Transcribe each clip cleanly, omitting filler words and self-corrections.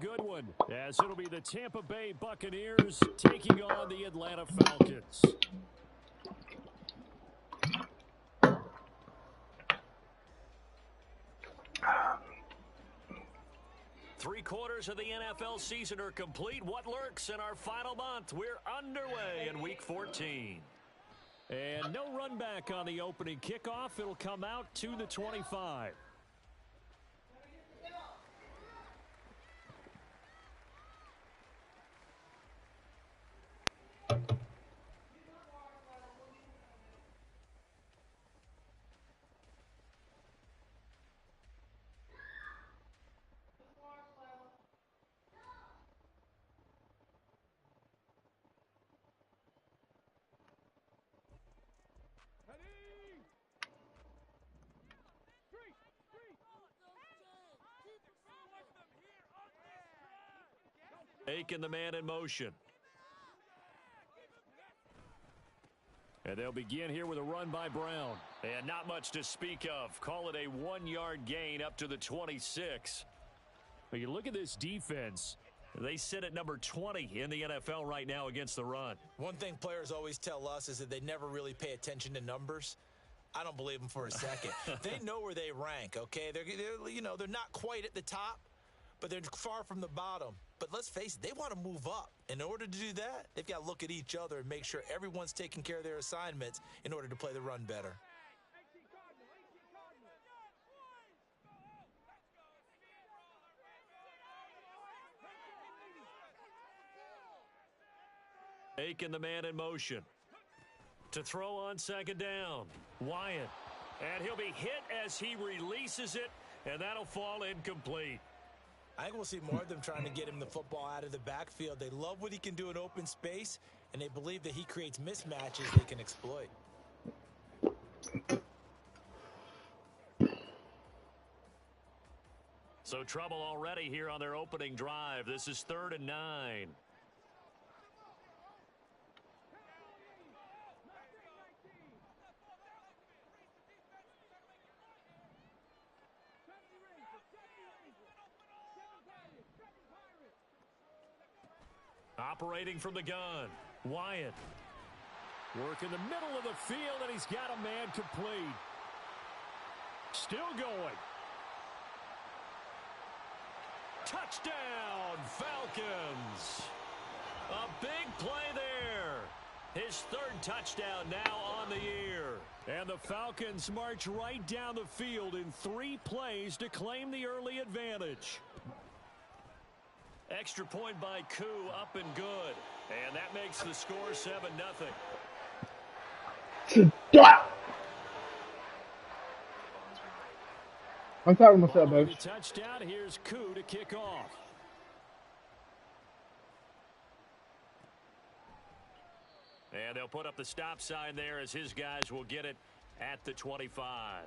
good one, as it'll be the Tampa Bay Buccaneers taking on the Atlanta Falcons. Three-quarters of the NFL season are complete. What lurks in our final month? We're underway in Week 14. And no run back on the opening kickoff. It'll come out to the 25. Taking the man in motion. And they'll begin here with a run by Brown. And not much to speak of. Call it a 1-yard gain up to the 26. But you look at this defense. They sit at number 20 in the NFL right now against the run. One thing players always tell us is that they never really pay attention to numbers. I don't believe them for a second. They know where they rank, okay? They're not quite at the top, but they're far from the bottom. But let's face it, they want to move up. In order to do that, they've got to look at each other and make sure everyone's taking care of their assignments in order to play the run better. Taking the man in motion. To throw on second down. Wyatt. And he'll be hit as he releases it, and that'll fall incomplete. I think we'll see more of them trying to get him the football out of the backfield. They love what he can do in open space, and they believe that he creates mismatches they can exploit. So trouble already here on their opening drive. This is 3rd and 9. Operating from the gun, Wyatt. Work in the middle of the field, and he's got a man complete. Still going. Touchdown, Falcons. A big play there. His 3rd touchdown now on the year. And the Falcons march right down the field in 3 plays to claim the early advantage. Extra point by Koo, up and good. And that makes the score 7-0. I'm talking to myself, baby. Touchdown. Here's Koo to kick off. And they'll put up the stop sign there as his guys will get it at the 25.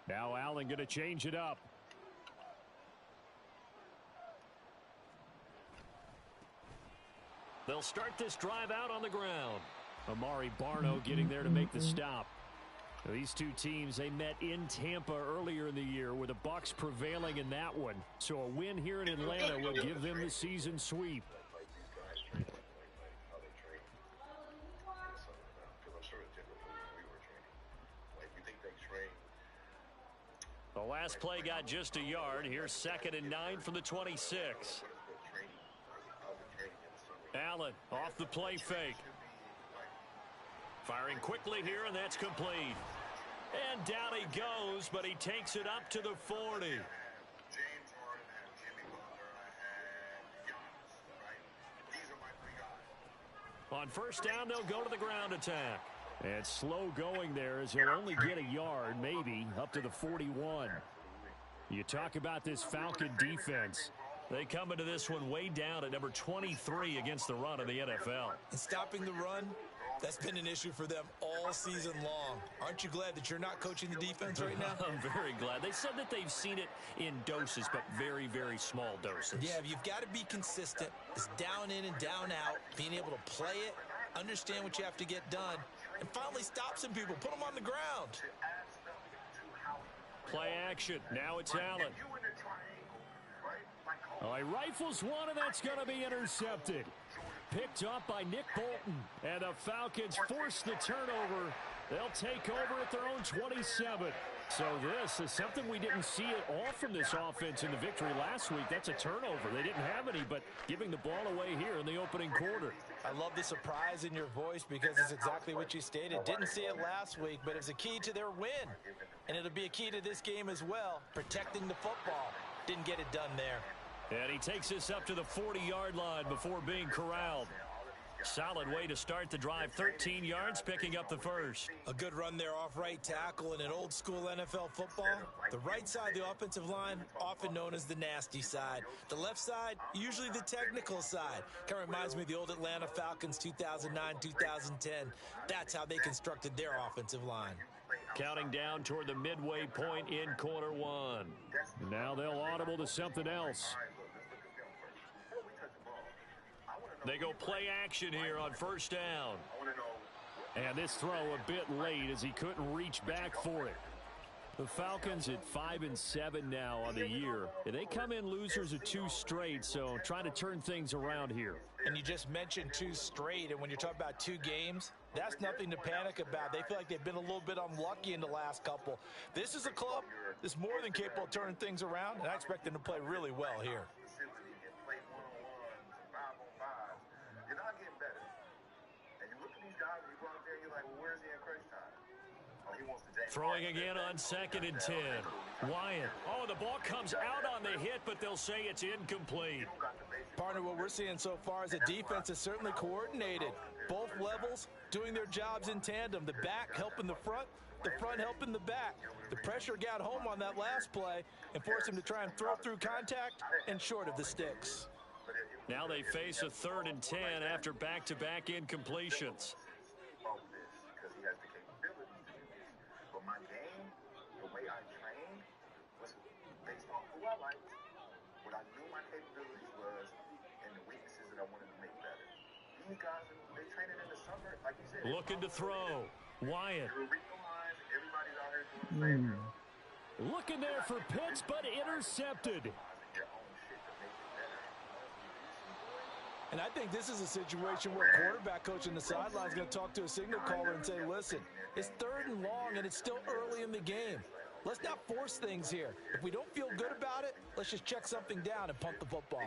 Now Allen going to change it up. They'll start this drive out on the ground. Amari Barno getting there to make the stop. Now, these two teams, they met in Tampa earlier in the year with the Bucs prevailing in that one. So a win here in Atlanta will give them the season sweep. The last play got just a yard. Here's 2nd and 9 from the 26. Allen off the play fake. Firing quickly here, and that's complete. And down he goes, but he takes it up to the 40. On first down, they'll go to the ground attack. And slow going there as he'll only get a yard, maybe, up to the 41. You talk about this Falcon defense. They come into this one way down at number 23 against the run in the NFL. And stopping the run, that's been an issue for them all season long. Aren't you glad that you're not coaching the defense right now? I'm very glad. They said that they've seen it in doses, but very, very small doses. Yeah, you've got to be consistent. It's down in and down out, being able to play it, understand what you have to get done, and finally stop some people, put them on the ground. Play action. Now it's Allen. Oh, he rifles one, and that's going to be intercepted. Picked up by Nick Bolton. And the Falcons force the turnover. They'll take over at their own 27. So this is something we didn't see at all from this offense in the victory last week. That's a turnover. They didn't have any, but giving the ball away here in the opening quarter. I love the surprise in your voice because it's exactly what you stated. Didn't see it last week, but it's a key to their win. And it'll be a key to this game as well, protecting the football. Didn't get it done there. And he takes this up to the 40-yard line before being corralled. Solid way to start the drive. 13 yards, picking up the first. A good run there off right tackle in an old-school NFL football. The right side of the offensive line, often known as the nasty side. The left side, usually the technical side. Kind of reminds me of the old Atlanta Falcons 2009-2010. That's how they constructed their offensive line. Counting down toward the midway point in quarter one. Now they'll audible to something else. They go play action here on first down. And this throw a bit late as he couldn't reach back for it. The Falcons at 5-7 now on the year. They come in losers of 2 straight, so trying to turn things around here. And you just mentioned 2 straight, and when you're talking about 2 games, that's nothing to panic about. They feel like they've been a little bit unlucky in the last couple. This is a club that's more than capable of turning things around, and I expect them to play really well here. Throwing again on 2nd and 10. Wyatt. Oh, the ball comes out on the hit, but they'll say it's incomplete. Partner, what we're seeing so far is the defense is certainly coordinated. Both levels doing their jobs in tandem. The back helping the front helping the back. The pressure got home on that last play and forced him to try and throw through contact and short of the sticks. Now they face a 3rd and 10 after back-to-back incompletions. Looking to throw. Wyatt. Looking there for Pitts, but intercepted. And I think this is a situation where quarterback coach in the sideline is going to talk to a signal caller and say, listen, it's 3rd and long and it's still early in the game. Let's not force things here. If we don't feel good about it, let's just check something down and punt the football.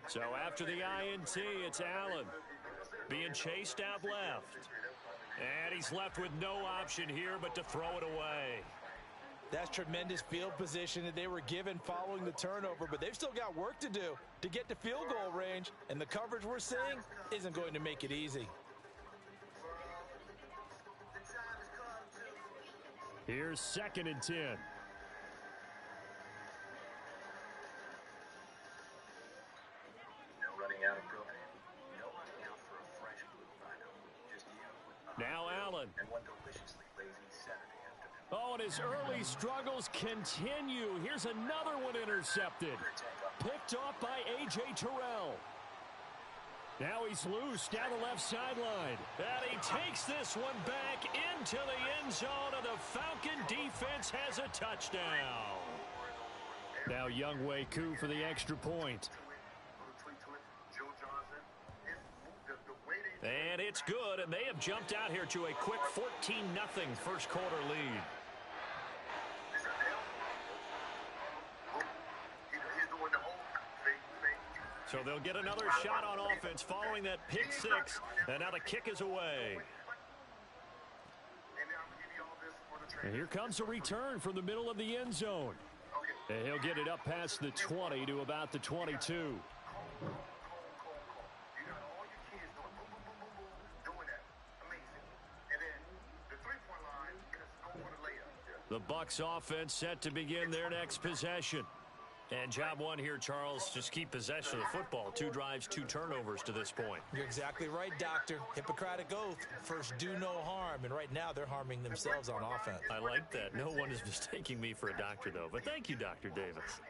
So after the INT, it's Allen being chased out left. And he's left with no option here but to throw it away. That's tremendous field position that they were given following the turnover, but they've still got work to do to get to field goal range, and the coverage we're seeing isn't going to make it easy. Here's 2nd and 10. Now Allen. Oh, and his early struggles continue. Here's another one intercepted. Picked off by A.J. Terrell. Now he's loose down the left sideline. And he takes this one back into the end zone, and the Falcon defense has a touchdown. Now Younghoe Koo for the extra point. And it's good, and they have jumped out here to a quick 14-0 first quarter lead. So they'll get another shot on offense following that pick 6, and now the kick is away. And here comes a return from the middle of the end zone. And he'll get it up past the 20 to about the 22. The Bucs offense set to begin their next possession. And job one here, Charles, just keep possession of the football. 2 drives, 2 turnovers to this point. You're exactly right, Doctor. Hippocratic oath. First, do no harm. And right now, they're harming themselves on offense. I like that. No one is mistaking me for a doctor, though. But thank you, Dr. Davis.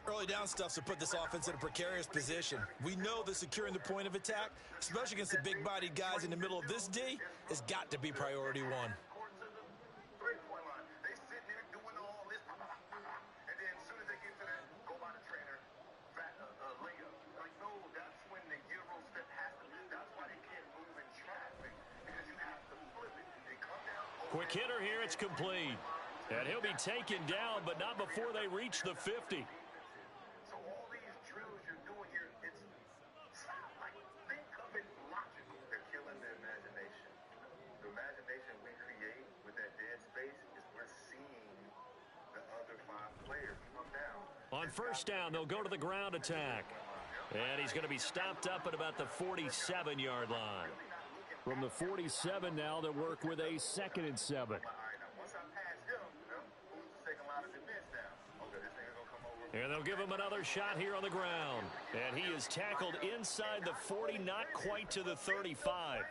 Early down stuff to put this offense in a precarious position. We know that securing the point of attack, especially against the big-bodied guys in the middle of this D, has got to be priority one. Quick hitter here, it's complete. And he'll be taken down, but not before they reach the 50. So all these drills you're doing here, it's like, think of it logical. They're killing the imagination. The imagination we create with that dead space is we're seeing the other 5 players come down. On first down, they'll go to the ground attack. And he's going to be stopped up at about the 47-yard line. From the 47 now, they'll work with a 2nd and 7. And they'll give him another shot here on the ground. And he is tackled inside the 40, not quite to the 35.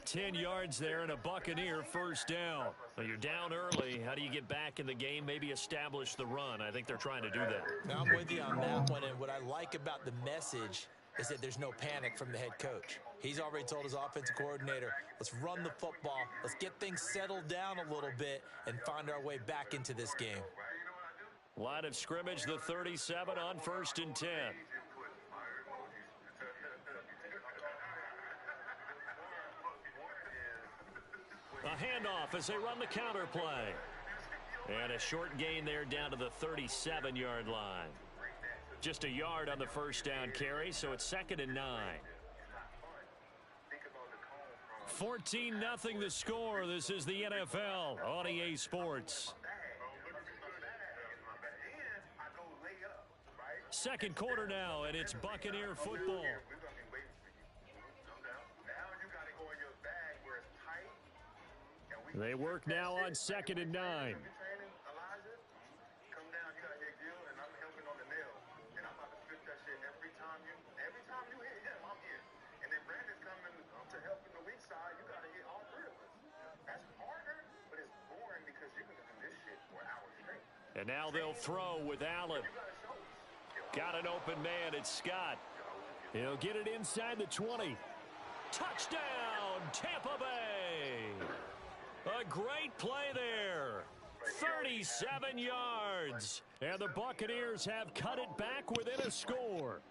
10 yards there and a Buccaneer first down. Well, you're down early. How do you get back in the game? Maybe establish the run. I think they're trying to do that. Now, I'm with you on that one. And what I like about the message is that there's no panic from the head coach. He's already told his offensive coordinator, let's run the football, let's get things settled down a little bit and find our way back into this game. Line of scrimmage, the 37 on 1st and 10. A handoff as they run the counter play. And a short gain there down to the 37-yard line. Just a yard on the first down carry, so it's 2nd and 9. 14-0 the score. This is the NFL on EA Sports. Second quarter now, and it's Buccaneer football. They work now on 2nd and 9. And now they'll throw with Allen. Got an open man, it's Scott. He'll get it inside the 20. Touchdown, Tampa Bay. A great play there. 37 yards. And the Buccaneers have cut it back within a score.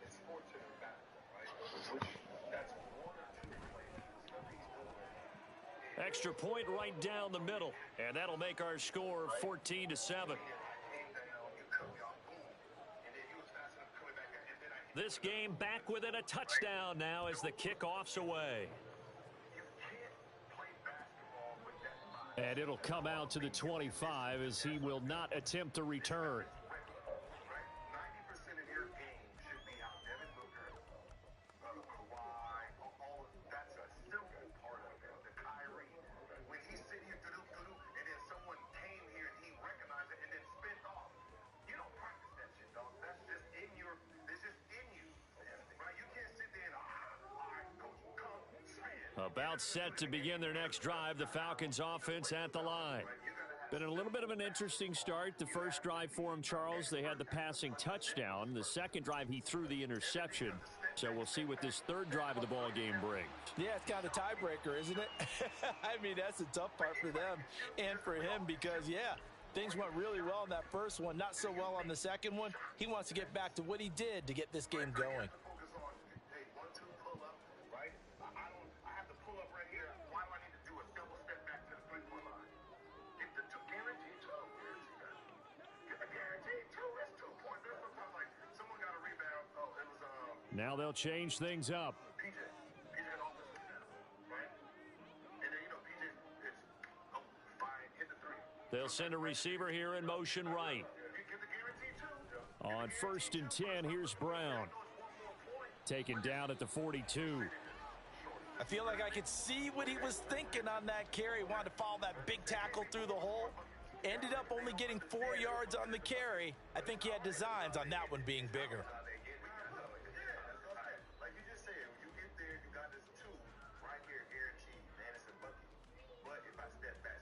Extra point right down the middle. And that'll make our score 14-7. This game back within a touchdown now as the kickoff's away. And it'll come out to the 25 as he will not attempt a return. 90% of your game should be out. Devin Booker, Kawhi, that's a simple part of it. The Kyrie, when he's sitting here, and then someone came here and he recognized it and then spent off. You don't practice that shit, dog. That's just in you. Right? You can't sit there and, all right, coach, come, spin. About set to begin their next drive, the Falcons offense at the line. Been a little bit of an interesting start. The first drive for him, Charles, they had the passing touchdown. The second drive, he threw the interception. So we'll see what this third drive of the ball game brings. Yeah, it's kind of a tiebreaker, isn't it? I mean, that's the tough part for them and for him because, yeah, things went really well in that first one, not so well on the second one. He wants to get back to what he did to get this game going. Now they'll change things up. They'll send a receiver here in motion right. On 1st and 10, here's Brown. Taken down at the 42. I feel like I could see what he was thinking on that carry. Wanted to follow that big tackle through the hole. Ended up only getting 4 yards on the carry. I think he had designs on that one being bigger. Like you just said, when you get there, you got this 2 right here guaranteed. Man, it's a bucket. But if I step back,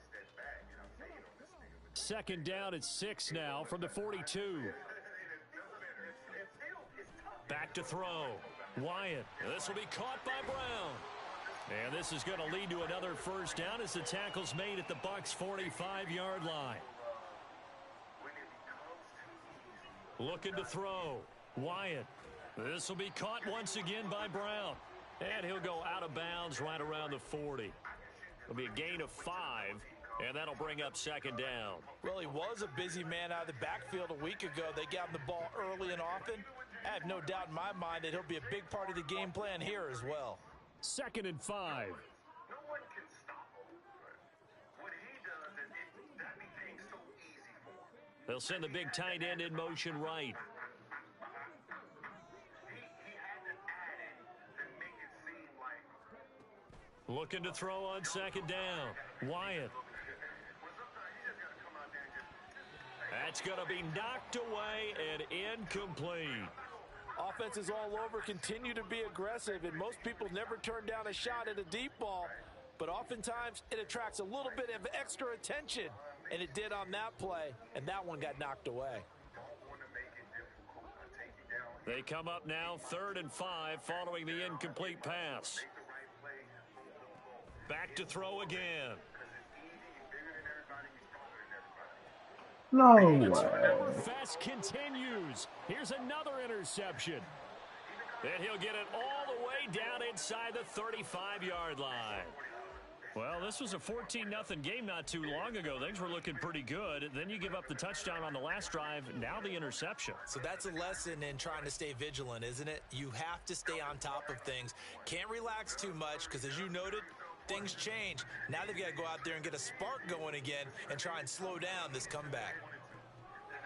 and I fade on this nigga. Second down at 6 now from the 42. Back to throw. Wyatt. This will be caught by Brown. And this is going to lead to another first down as the tackle's made at the Bucs' 45-yard line. Looking to throw. Wyatt. This will be caught once again by Brown. And he'll go out of bounds right around the 40. It'll be a gain of 5, and that'll bring up second down. Well, he was a busy man out of the backfield a week ago. They got him the ball early and often. I have no doubt in my mind that he'll be a big part of the game plan here as well. Second and 5. No one can stop him. What he does, that became so easy for him. They'll send the big tight end in motion right. He had to add it to make it seem like. Looking to throw on second down. Wyatt. That's going to be knocked away and incomplete. Offenses all over continue to be aggressive, and most people never turn down a shot at a deep ball. But oftentimes, it attracts a little bit of extra attention, and it did on that play, and that one got knocked away. They come up now 3rd and 5 following the incomplete pass. Back to throw again. No way. Fest continues. Here's another interception. And he'll get it all the way down inside the 35-yard line. Well, this was a 14-0 game not too long ago. Things were looking pretty good. Then you give up the touchdown on the last drive. Now the interception. So that's a lesson in trying to stay vigilant, isn't it? You have to stay on top of things. Can't relax too much because, as you noted, things change. Now they've got to go out there and get a spark going again and try and slow down this comeback.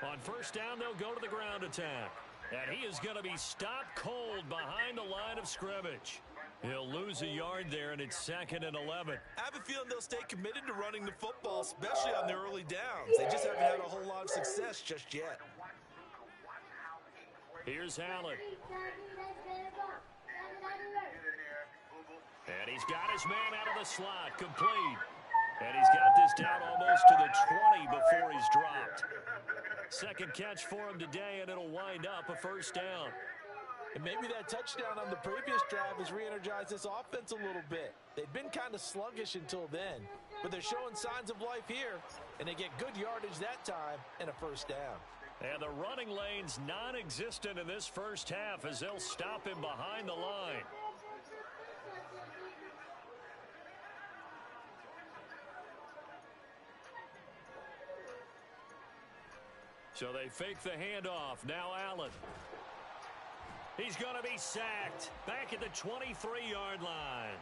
On first down, they'll go to the ground attack. And he is going to be stopped cold behind the line of scrimmage. He'll lose a yard there, and it's 2nd and 11. I have a feeling they'll stay committed to running the football, especially on their early downs. They just haven't had a whole lot of success just yet. Here's Allen. And he's got his man out of the slot, complete. And he's got this down almost to the 20 before he's dropped. Second catch for him today, and it'll wind up a first down. And maybe that touchdown on the previous drive has re-energized this offense a little bit. They've been kind of sluggish until then, but they're showing signs of life here, and they get good yardage that time and a first down. And the running lane's non-existent in this first half as they'll stop him behind the line. So they fake the handoff. Now Allen. He's going to be sacked. Back at the 23-yard line.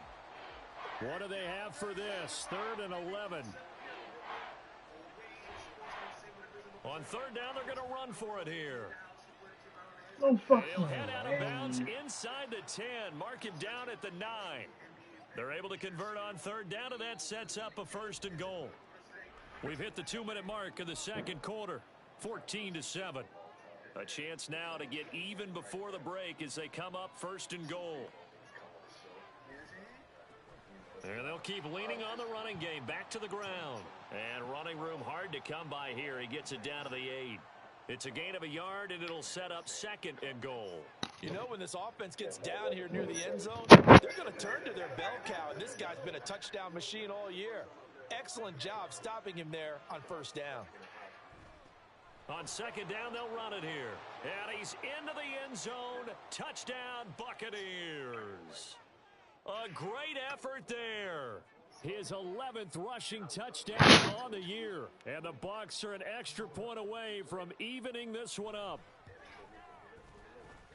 What do they have for this? 3rd and 11. On 3rd down, they're going to run for it here. No fucking He'll head out of way. bounds inside the 10. Mark him down at the 9. They're able to convert on 3rd down, and that sets up a 1st and goal. We've hit the 2-minute mark of the second quarter. 14-7. A chance now to get even before the break as they come up 1st and goal. And they'll keep leaning on the running game. Back to the ground. And running room hard to come by here. He gets it down to the 8. It's a gain of a yard, and it'll set up 2nd and goal. You know, when this offense gets down here near the end zone, they're going to turn to their bell cow, and this guy's been a touchdown machine all year. Excellent job stopping him there on 1st down. On 2nd down, they'll run it here. And he's into the end zone. Touchdown, Buccaneers. A great effort there. His 11th rushing touchdown on the year. And the Bucs are an extra point away from evening this one up.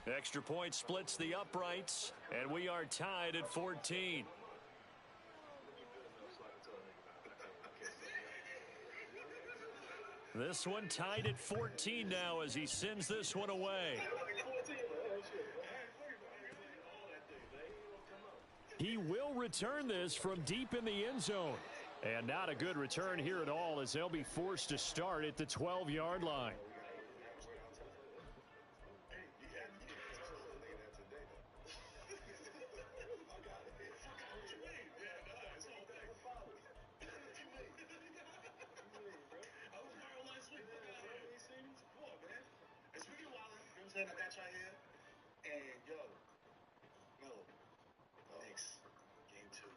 Extra point splits the uprights, and we are tied at 14. This one tied at 14 now as he sends this one away. He will return this from deep in the end zone. And not a good return here at all as they'll be forced to start at the 12-yard line. I got y'all here, and yo, no, next game 2.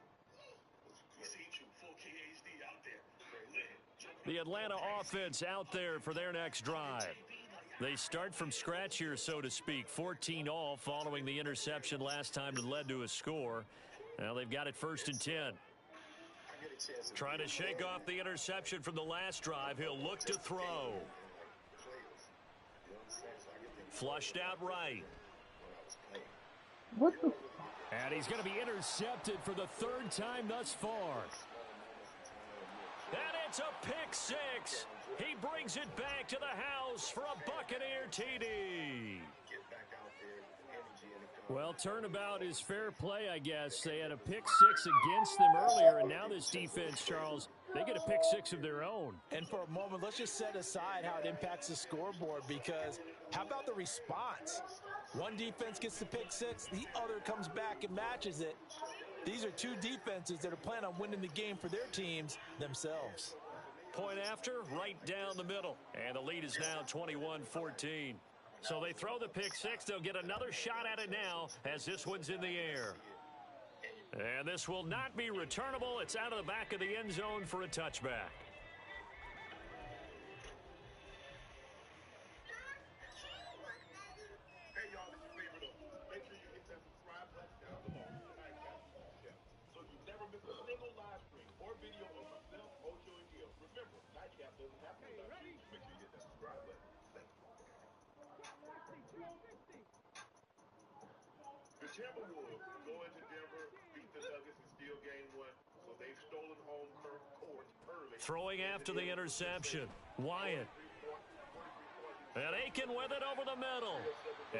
We see you full KHD out there. The Atlanta offense out there for their next drive. They start from scratch here, so to speak. 14 all following the interception last time that led to a score. Now they've got it 1st and 10. Trying to shake off the interception from the last drive. He'll look to throw. Flushed out right. What the? And he's going to be intercepted for the 3rd time thus far. And it's a pick 6. He brings it back to the house for a Buccaneer TD. Well, turnabout is fair play, I guess. They had a pick 6 against them earlier, and now this defense, Charles, they get a pick 6 of their own. And for a moment, let's just set aside how it impacts the scoreboard, because how about the response? One defense gets the pick 6, the other comes back and matches it. These are two defenses that are planning on winning the game for their teams themselves. Point after, right down the middle. And the lead is now 21-14. So they throw the pick 6. They'll get another shot at it now as this one's in the air. And this will not be returnable. It's out of the back of the end zone for a touchback. Hey, y'all, this is Favorite. Make sure you hit that subscribe button down below. So you never miss a single live stream or video of myself, Ocho, and Gil. Remember, Nightcap doesn't have to be live stream. Make sure you hit that subscribe button. The Timberwolves go into Denver, beat the Nuggets, and steal game 1. So they've stolen home court early. Throwing after the interception. Wyatt. And Aiken with it over the middle.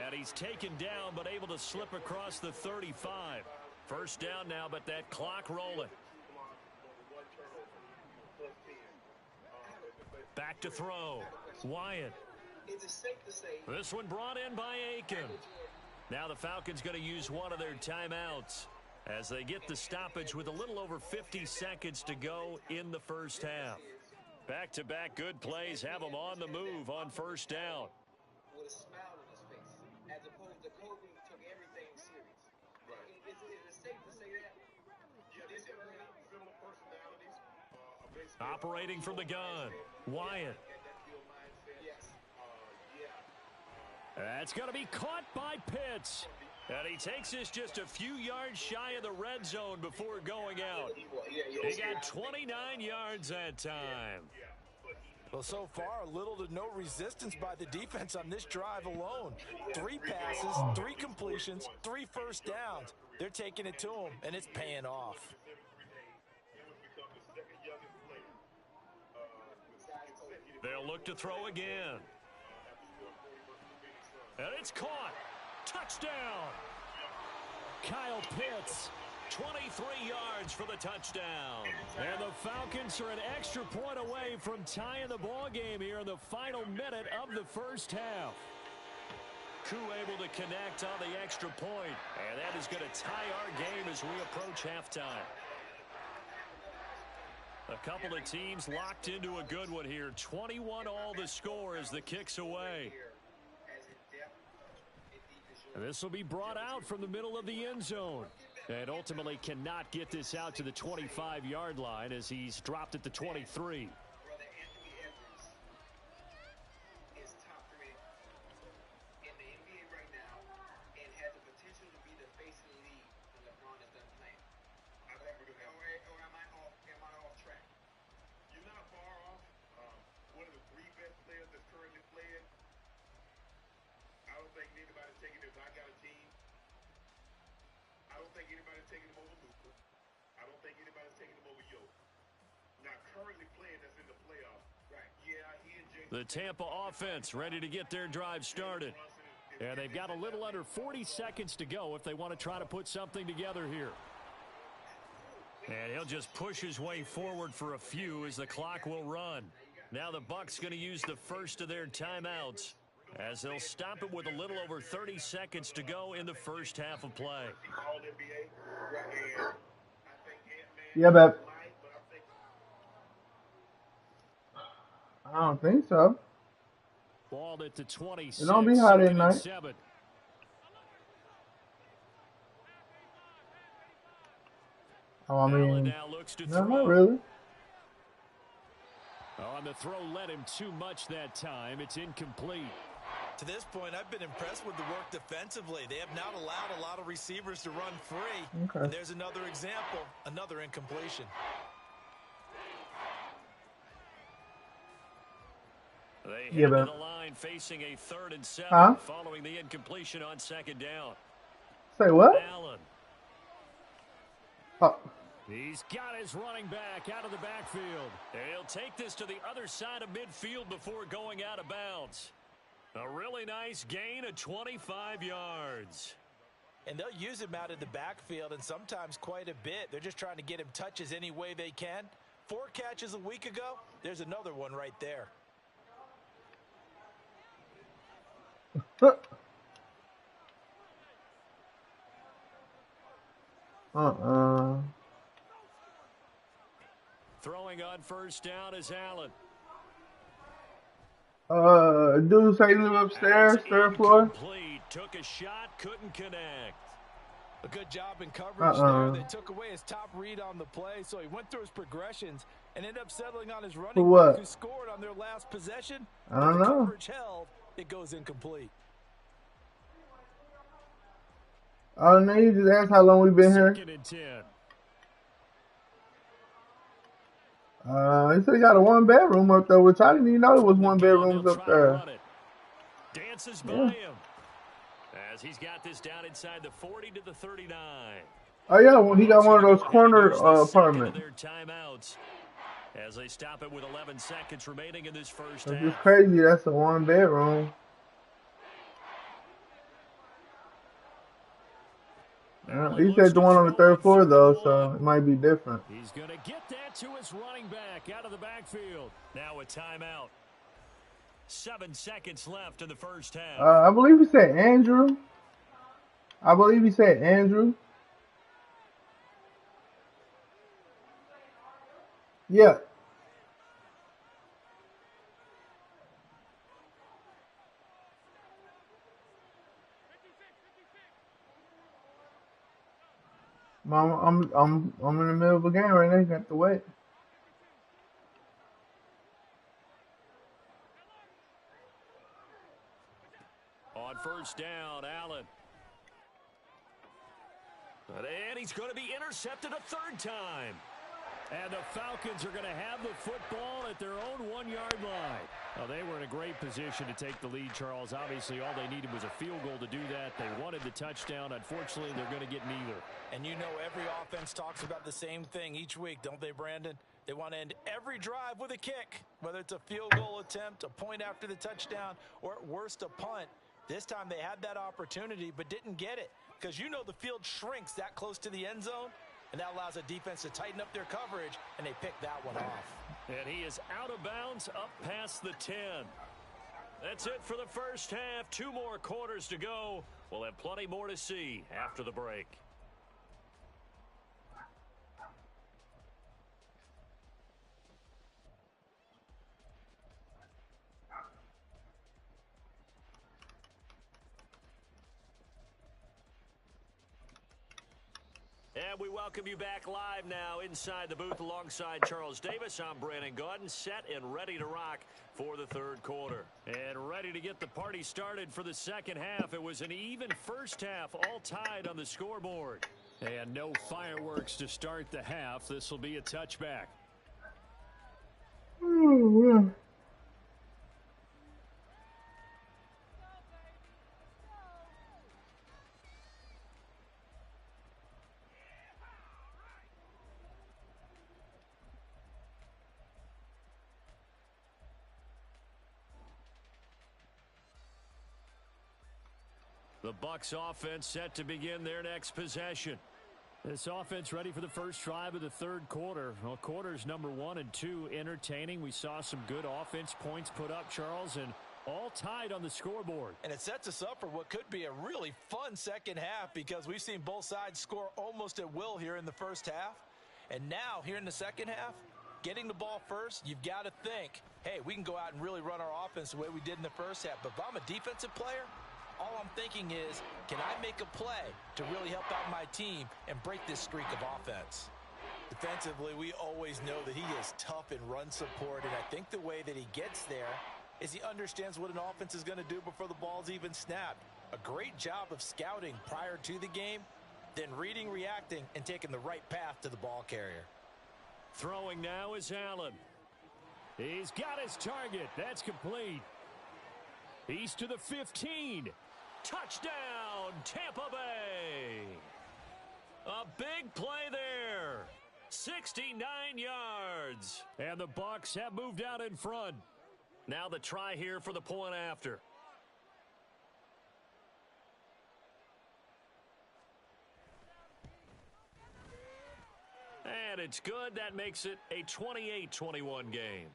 And he's taken down, but able to slip across the 35. 1st down now, but that clock rolling. Back to throw. Wyatt. This one brought in by Aiken. Now the Falcons going to use one of their timeouts as they get the stoppage with a little over 50 seconds to go in the 1st half. Back-to-back good plays have them on the move on 1st down. With a smile on his face, as opposed to Kobe took everything serious. Right. Is it safe to say that? Yeah, they have similar personalities. Operating from the gun. Wyatt. Yes. That's going to be caught by Pitts. And he takes this just a few yards shy of the red zone before going out. He got 29 yards that time. Well, so far, little to no resistance by the defense on this drive alone. 3 passes, 3 completions, 3 first downs. They're taking it to him, and it's paying off. They'll look to throw again. And it's caught. Touchdown. Kyle Pitts, 23 yards for the touchdown. And the Falcons are an extra point away from tying the ball game here in the final minute of the 1st half. Koo able to connect on the extra point, and that is going to tie our game as we approach halftime. A couple of teams locked into a good one here. 21 all the score as the kick's away. And this will be brought out from the middle of the end zone. And ultimately cannot get this out to the 25-yard line as he's dropped at the 23. The Tampa offense ready to get their drive started. And they've got a little under 40 seconds to go if they want to try to put something together here. And he'll just push his way forward for a few as the clock will run. Now the Bucks going to use the first of their timeouts as they'll stop it with a little over 30 seconds to go in the first half of play. Yeah, but I don't think so. Ball at the 26. It don't be hot at night. 7. Oh, I mean, now looks to no, throw. not really. Oh, and the throw led him too much that time. It's incomplete. To this point, I've been impressed with the work defensively. They have not allowed a lot of receivers to run free. Okay. And there's another example, another incompletion. They head to the line facing a 3rd and 7 following the incompletion on 2nd down. Say what? Allen. Oh. He's got his running back out of the backfield. He'll take this to the other side of midfield before going out of bounds. A really nice gain of 25 yards. And they'll use him out of the backfield, and sometimes quite a bit. They're just trying to get him touches any way they can. 4 catches a week ago. There's another one right there. Throwing on 1st down is Allen. Dude say he live upstairs, 3rd floor. Took a shot, couldn't connect. A good job in coverage there. They took away his top read on the play, so he went through his progressions and ended up settling on his running back who scored on their last possession. I don't know. Coverage held, it goes incomplete. Oh, no, you just asked how long we've been here. 2nd and 10. He said he got a 1-bedroom up there, which I didn't even know there was 1-bedrooms up there. Dances by him as he's got this down inside the 40 to the 39. Oh yeah, well, he got one of those corner apartments. Their timeouts as they stop it with 11 seconds remaining in this first half. It's crazy. That's a 1-bedroom. He said the one on the 3rd floor though, so it might be different. He's going to get that to his running back out of the backfield. Now a timeout. 7 seconds left in the first half. I believe he said Andrew. Yeah. Mom, I'm in the middle of a game right now. You got to wait. On 1st down, Allen. And he's going to be intercepted a 3rd time. And the Falcons are going to have the football at their own 1-yard line. Well, they were in a great position to take the lead, Charles. Obviously, all they needed was a field goal to do that. They wanted the touchdown. Unfortunately, they're going to get neither. And you know every offense talks about the same thing each week, don't they, Brandon? They want to end every drive with a kick, whether it's a field goal attempt, a point after the touchdown, or at worst a punt. This time they had that opportunity but didn't get it because you know the field shrinks that close to the end zone, and that allows a defense to tighten up their coverage, and they pick that one off. And he is out of bounds up past the 10. That's it for the first half. 2 more quarters to go. We'll have plenty more to see after the break. And we welcome you back live now inside the booth alongside Charles Davis. I'm Brandon Gaudin, set and ready to rock for the 3rd quarter. And ready to get the party started for the 2nd half. It was an even first half, all tied on the scoreboard. And no fireworks to start the half. This will be a touchback. The Bucs offense set to begin their next possession. This offense ready for the first drive of the third quarter. Well, quarters number 1 and 2 entertaining. We saw some good offense points put up, Charles, and all tied on the scoreboard. And it sets us up for what could be a really fun second half because we've seen both sides score almost at will here in the first half. And now, here in the second half, getting the ball first, you've got to think, hey, we can go out and really run our offense the way we did in the first half. But if I'm a defensive player, all I'm thinking is, can I make a play to really help out my team and break this streak of offense? Defensively, we always know that he is tough in run support, and I think the way that he gets there is he understands what an offense is going to do before the ball's even snapped. A great job of scouting prior to the game, then reading, reacting, and taking the right path to the ball carrier. Throwing now is Allen. He's got his target. That's complete. He's to the 15. Touchdown, Tampa Bay. A big play there. 69 yards. And the Bucs have moved out in front. Now the try here for the point after. And it's good. That makes it a 28-21 game.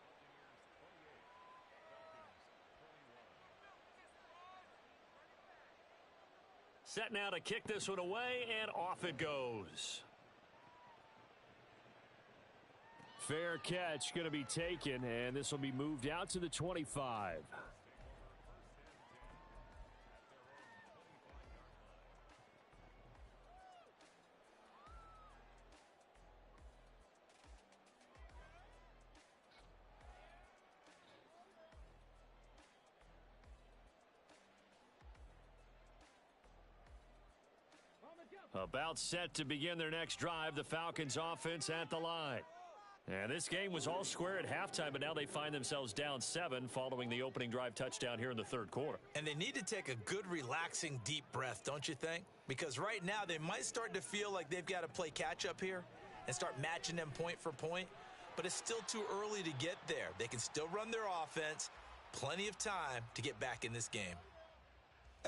Set now to kick this one away, and off it goes. Fair catch going to be taken, and this will be moved out to the 25. About set to begin their next drive, the Falcons offense at the line. And this game was all square at halftime, but now they find themselves down 7 following the opening drive touchdown here in the third quarter. And they need to take a good, relaxing, deep breath, don't you think? Because right now they might start to feel like they've got to play catch-up here and start matching them point for point. But it's still too early to get there. They can still run their offense. Plenty of time to get back in this game.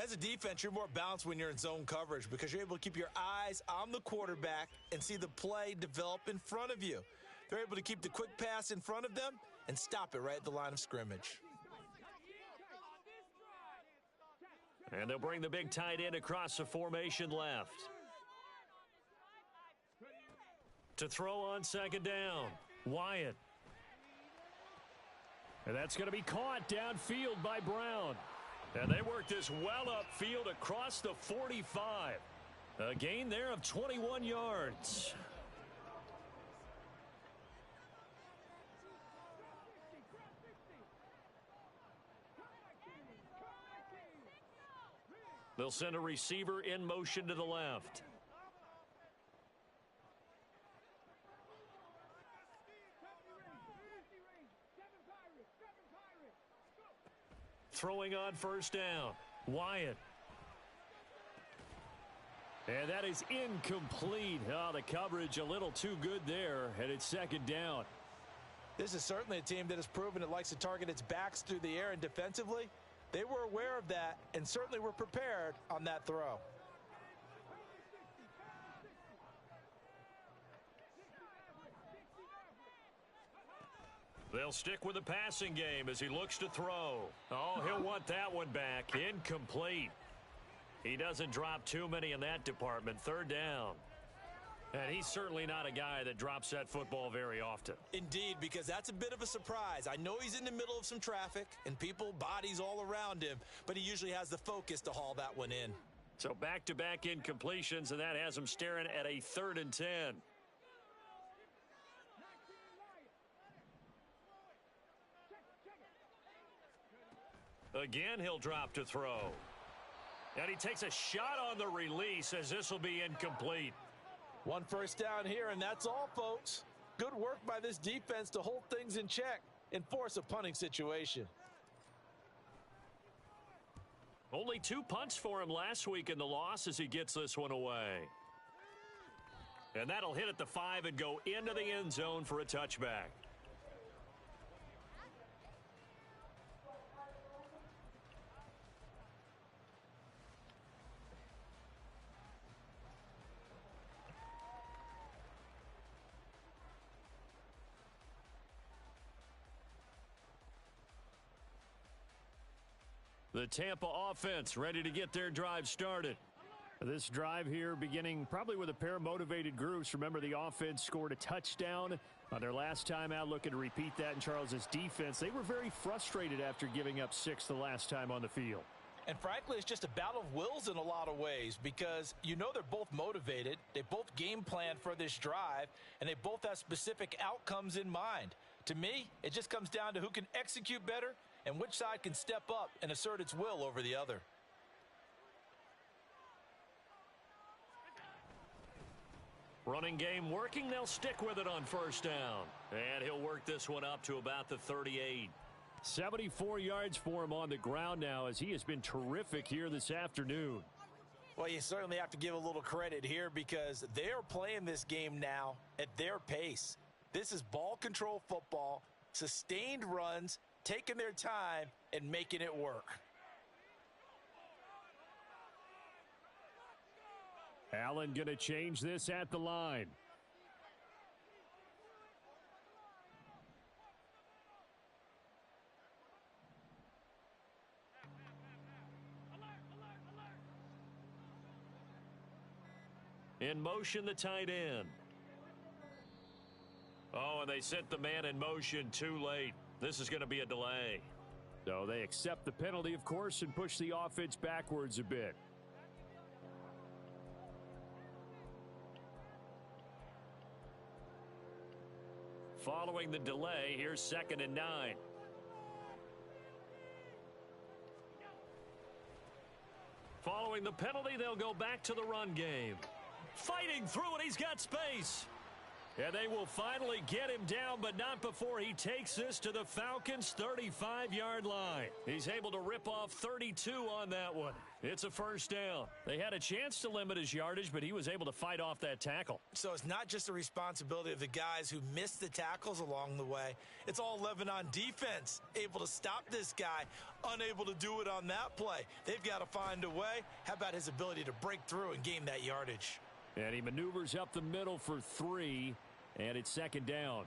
As a defense, you're more balanced when you're in zone coverage because you're able to keep your eyes on the quarterback and see the play develop in front of you. They're able to keep the quick pass in front of them and stop it right at the line of scrimmage. And they'll bring the big tight end across the formation left. To throw on second down, Wyatt. And that's going to be caught downfield by Brown. And they work this well upfield across the 45. A gain there of 21 yards. They'll send a receiver in motion to the left. Throwing on first down, Wyatt. And that is incomplete. Oh, the coverage a little too good there, and it's second down. This is certainly a team that has proven it likes to target its backs through the air, and defensively, they were aware of that and certainly were prepared on that throw. They'll stick with the passing game as he looks to throw. Oh, he'll want that one back. Incomplete. He doesn't drop too many in that department. Third down. And he's certainly not a guy that drops that football very often. Indeed, because that's a bit of a surprise. I know he's in the middle of some traffic and people, bodies all around him, but he usually has the focus to haul that one in. So back-to-back incompletions, and that has him staring at a 3rd and 10. Again, he'll drop to throw. And he takes a shot on the release as this will be incomplete. One first down here, and that's all, folks. Good work by this defense to hold things in check and force a punting situation. Only 2 punts for him last week in the loss as he gets this one away. And that'll hit at the 5 and go into the end zone for a touchback. The Tampa offense ready to get their drive started. This drive here beginning probably with a pair of motivated groups. Remember, the offense scored a touchdown on their last time out, looking to repeat that in Charles's defense. They were very frustrated after giving up 6 the last time on the field. And frankly, it's just a battle of wills in a lot of ways because you know they're both motivated. They both game plan for this drive, and they both have specific outcomes in mind. To me, it just comes down to who can execute better and which side can step up and assert its will over the other. Running game working. They'll stick with it on first down. And he'll work this one up to about the 38. 74 yards for him on the ground now as he has been terrific here this afternoon. Well, you certainly have to give a little credit here because they're playing this game now at their pace. This is ball control football, sustained runs, taking their time, and making it work. Allen going to change this at the line. In motion, the tight end. Oh, and they sent the man in motion too late. This is going to be a delay. So they accept the penalty, of course, and push the offense backwards a bit. Following the delay, here's 2nd and 9. Following the penalty, they'll go back to the run game. Fighting through it, he's got space. And they will finally get him down, but not before he takes this to the Falcons' 35-yard line. He's able to rip off 32 on that one. It's a first down. They had a chance to limit his yardage, but he was able to fight off that tackle. So it's not just the responsibility of the guys who missed the tackles along the way. It's all Lebanon defense, able to stop this guy, unable to do it on that play. They've got to find a way. How about his ability to break through and gain that yardage? And he maneuvers up the middle for 3, and it's 2nd down.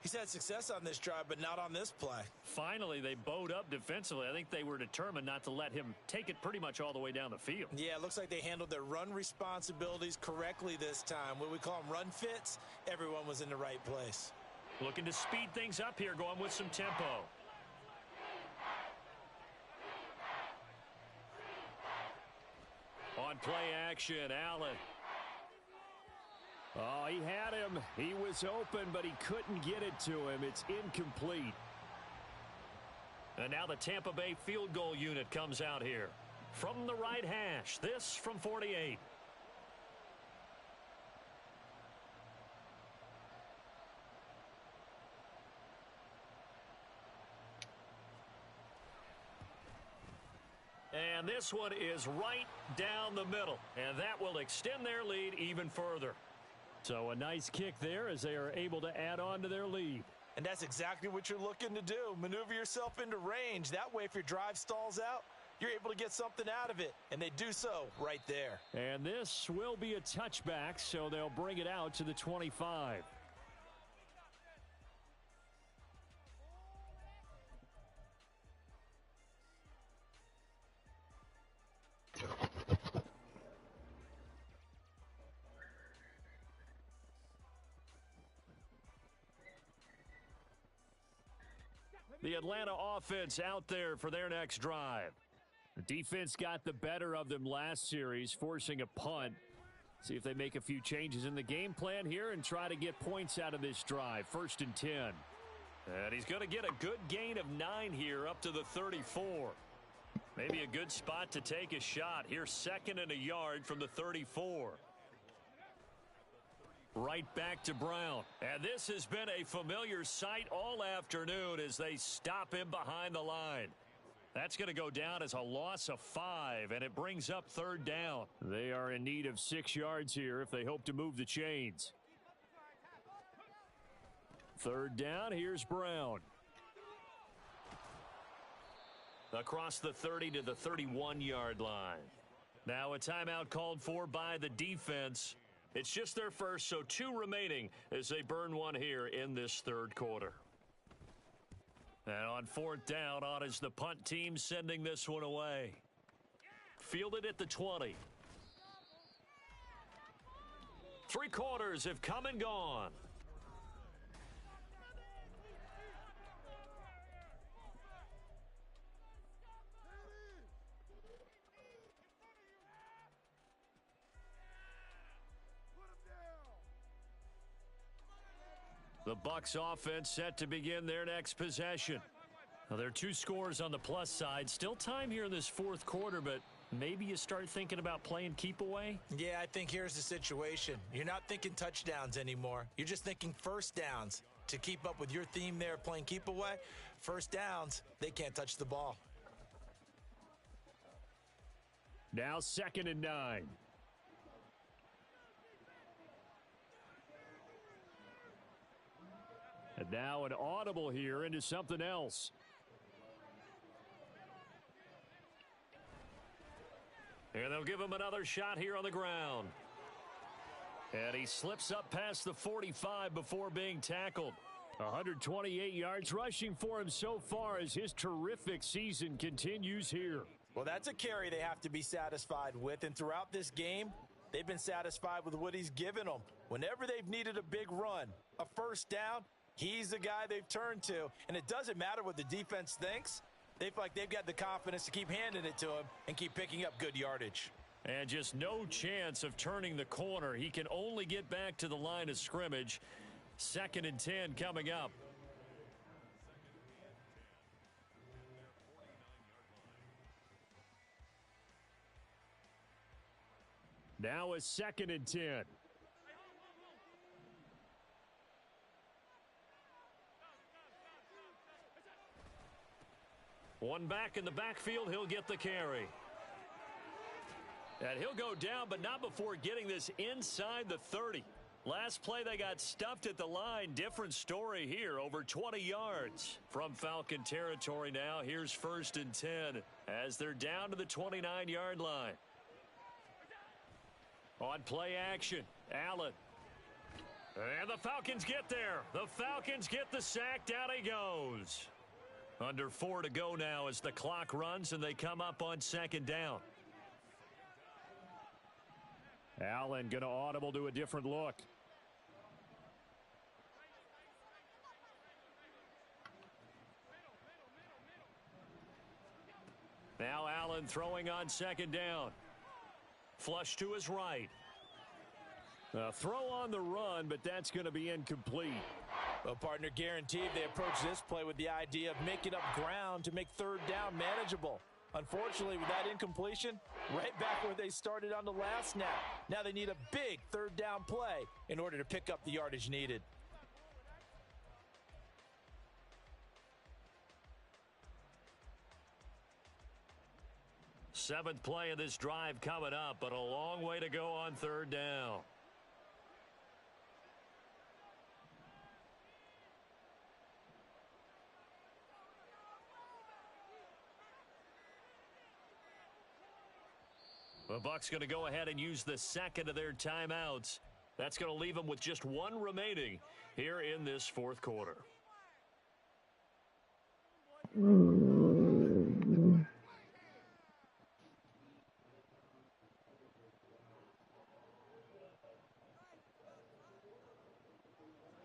He's had success on this drive, but not on this play. Finally, they bowed up defensively. I think they were determined not to let him take it pretty much all the way down the field. Yeah, it looks like they handled their run responsibilities correctly this time. What we call them run fits, everyone was in the right place. Looking to speed things up here, going with some tempo. On play action, Allen. Oh, he had him. He was open, but he couldn't get it to him. It's incomplete. And now the Tampa Bay field goal unit comes out here. From the right hash, this from 48. And this one is right down the middle. And that will extend their lead even further. So a nice kick there as they are able to add on to their lead. And that's exactly what you're looking to do. Maneuver yourself into range. That way, if your drive stalls out, you're able to get something out of it. And they do so right there. And this will be a touchback, so they'll bring it out to the 25. The Atlanta offense out there for their next drive. The defense got the better of them last series, forcing a punt. See if they make a few changes in the game plan here and try to get points out of this drive. 1st and 10. And he's going to get a good gain of 9 here up to the 34. Maybe a good spot to take a shot. Here's 2nd and a yard from the 34. Right back to Brown. And this has been a familiar sight all afternoon as they stop him behind the line. That's going to go down as a loss of 5, and it brings up 3rd down. They are in need of 6 yards here if they hope to move the chains. 3rd down, here's Brown. Across the 30 to the 31-yard line. Now a timeout called for by the defense. It's just their first, so 2 remaining as they burn one here in this 3rd quarter. And on fourth down, on is the punt team sending this one away. Fielded at the 20. 3 quarters have come and gone. The Bucs offense set to begin their next possession. Now, there are 2 scores on the plus side. Still time here in this fourth quarter, but maybe you start thinking about playing keep away? Yeah, I think here's the situation. You're not thinking touchdowns anymore. You're just thinking first downs. To keep up with your theme there, playing keep away, first downs, they can't touch the ball. Now 2nd and 9. And now an audible here into something else. And they'll give him another shot here on the ground. And he slips up past the 45 before being tackled. 128 yards rushing for him so far as his terrific season continues here. Well, that's a carry they have to be satisfied with. And throughout this game, they've been satisfied with what he's given them. Whenever they've needed a big run, a first down, he's the guy they've turned to. And it doesn't matter what the defense thinks. They feel like they've got the confidence to keep handing it to him and keep picking up good yardage. And just no chance of turning the corner. He can only get back to the line of scrimmage. 2nd and 10 coming up. Now a 2nd and 10. One back in the backfield, he'll get the carry. And he'll go down, but not before getting this inside the 30. Last play, they got stuffed at the line. Different story here, over 20 yards from Falcon territory now. Here's 1st and 10 as they're down to the 29-yard line. On play action, Allen. And the Falcons get there. The Falcons get the sack. Down he goes. Under 4 to go now as the clock runs and they come up on 2nd down. Allen going to audible to a different look. Now Allen throwing on 2nd down. Flush to his right. A throw on the run, but that's going to be incomplete. Well, partner, guaranteed they approach this play with the idea of making up ground to make 3rd down manageable. Unfortunately, with that incompletion, right back where they started on the last snap. Now they need a big 3rd down play in order to pick up the yardage needed. Seventh play of this drive coming up, but a long way to go on 3rd down. The Bucs going to go ahead and use the 2nd of their timeouts. That's going to leave them with just 1 remaining here in this 4th quarter.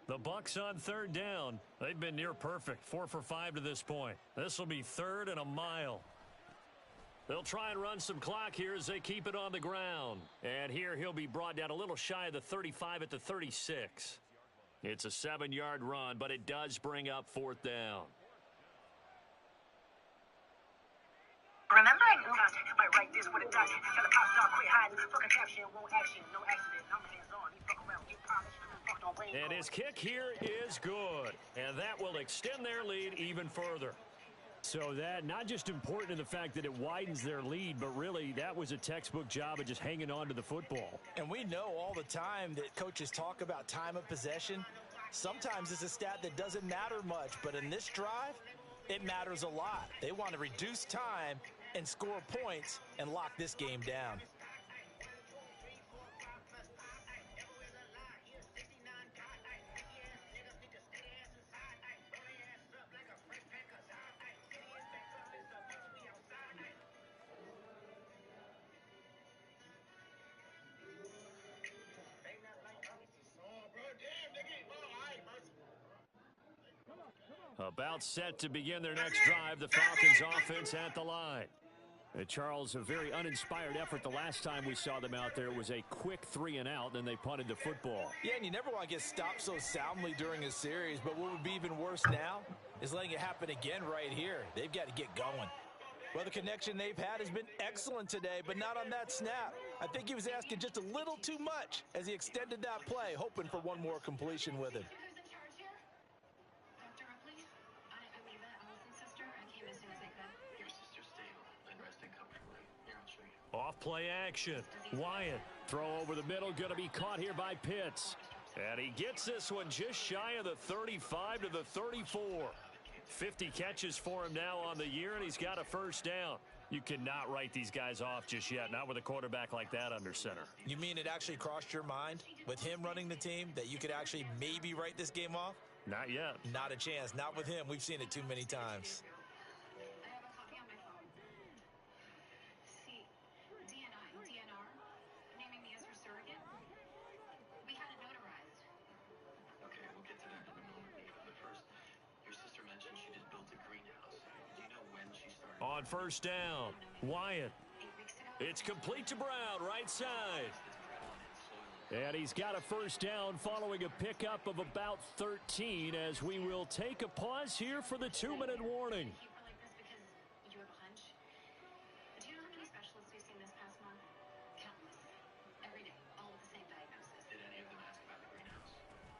The Bucs on 3rd down. They've been near perfect, 4 for 5 to this point. This will be 3rd and a mile. They'll try and run some clock here as they keep it on the ground. And here he'll be brought down a little shy of the 35 at the 36. It's a 7-yard run, but it does bring up 4th down. Remember I knew might write this with a dot. Tell the pop star quit hiding. Fuck a caption, won't action, no accident. I'm hands on. You fuck around, get polished. Fuck on rain. And his kick here is good. And that will extend their lead even further. So that not just important in the fact that it widens their lead, but really that was a textbook job of just hanging on to the football. And we know all the time that coaches talk about time of possession. Sometimes it's a stat that doesn't matter much, but in this drive, it matters a lot. They want to reduce time and score points and lock this game down. About set to begin their next drive, the Falcons offense at the line. Charles, a very uninspired effort the last time we saw them out there. It was a quick 3-and-out, then they punted the football. Yeah, and you never want to get stopped so soundly during a series, but what would be even worse now is letting it happen again right here. They've got to get going. Well, the connection they've had has been excellent today, but not on that snap. I think he was asking just a little too much as he extended that play, hoping for one more completion with him. Off play action. Wyatt, throw over the middle, going to be caught here by Pitts. And he gets this one just shy of the 35 to the 34. 50 catches for him now on the year, and he's got a first down. You cannot write these guys off just yet, not with a quarterback like that under center. You mean it actually crossed your mind with him running the team that you could actually maybe write this game off? Not yet. Not a chance. Not with him. We've seen it too many times. On first down, Wyatt. It's complete to Brown, right side. And he's got a first down following a pickup of about 13 as we will take a pause here for the 2-minute warning.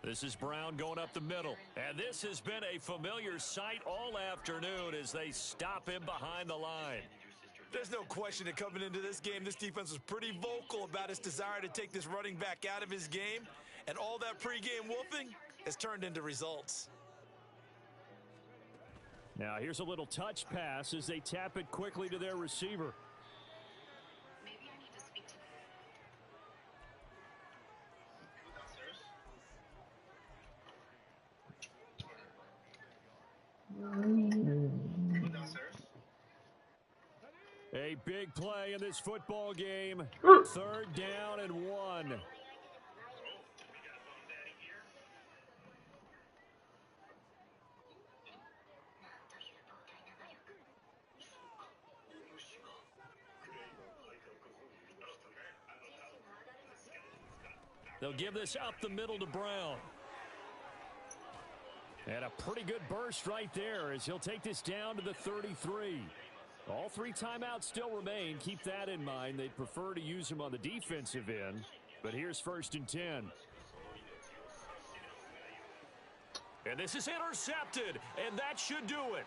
This is Brown going up the middle. And this has been a familiar sight all afternoon as they stop him behind the line. There's no question that coming into this game, this defense was pretty vocal about its desire to take this running back out of his game. And all that pregame wolfing has turned into results. Now here's a little touch pass as they tap it quickly to their receiver. A big play in this football game. 3rd down and 1. They'll give this up the middle to Brown. And a pretty good burst right there as he'll take this down to the 33. All 3 timeouts still remain. Keep that in mind. They'd prefer to use him on the defensive end. But here's 1st and 10. And this is intercepted. And that should do it.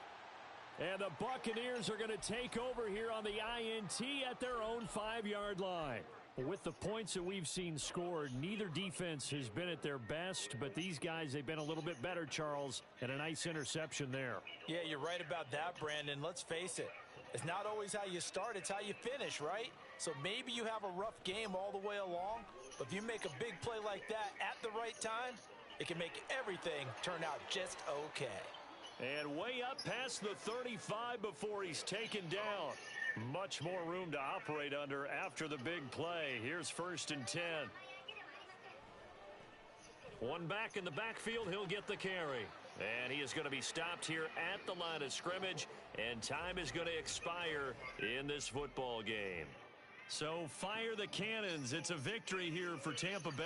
And the Buccaneers are going to take over here on the INT at their own 5-yard line. With the points that we've seen scored, neither defense has been at their best, but these guys, they've been a little bit better, Charles, and a nice interception there. Yeah, you're right about that, Brandon. Let's face it. It's not always how you start, it's how you finish, right? So maybe you have a rough game all the way along, but if you make a big play like that at the right time, it can make everything turn out just okay. And way up past the 35 before he's taken down. Much more room to operate under after the big play. Here's 1st and 10. One back in the backfield, he'll get the carry. And he is going to be stopped here at the line of scrimmage, and time is going to expire in this football game. So fire the cannons. It's a victory here for Tampa Bay.